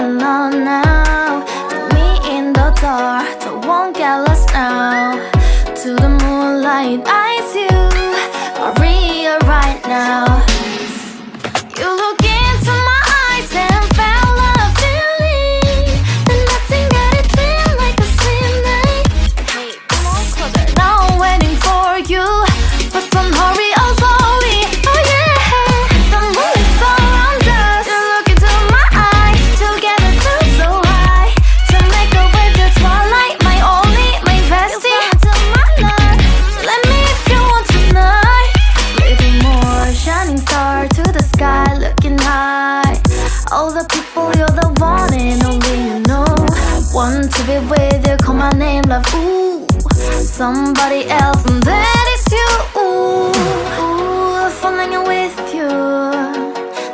alone now. With me in the dark, so won't get lost now. To the moonlight, eyes you are real right now. You look into my eyes and felt a feeling that nothing got it feel like a slim night. Hey, come on closer. Now I'm waiting for you, but don't hurry, oh slowly. Oh yeah, the moon is around us. You look into my eyes, together feel so high. To make a way the twilight, my only, my bestie. Into my life, let me if you want tonight. Little more shining star to the sky, looking high. All the people, you're the one and only you know. Want to be with you, call my name, love, ooh. Somebody else, and that is you, ooh. Falling in with you,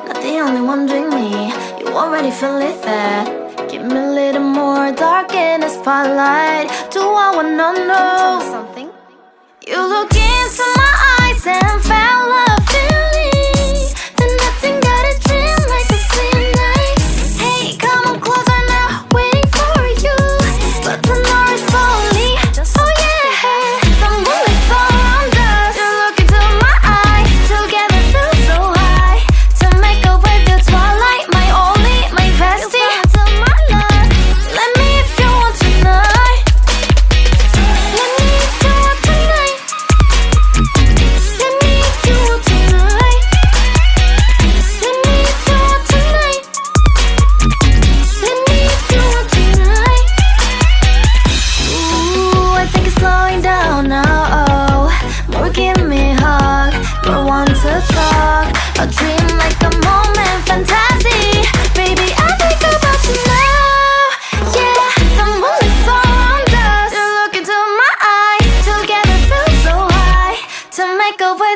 not the only one doing me. You already feel it there. Give me a little more dark in the spotlight. Do I wanna know something? You look into my eyes and felt a feeling that nothing got a dream like a slim night. Hey, come on closer now, waiting for you, but tomorrow is slowly. Oh yeah, the moon is around us. You look into my eyes, together feel so high. To make a way the twilight, my only, my bestie. Into my life, let me if you want tonight. Let me if you want tonight. Let me if you want tonight. Let me if you want tonight. Let me if you want tonight. Ooh, I think it's slowing down now. Oh, more give me a hug, more want to talk. A dream like a moment, fantasy. Baby, I think about you now. Yeah, the moon is around us. You look into my eyes, together feel so high. To make a way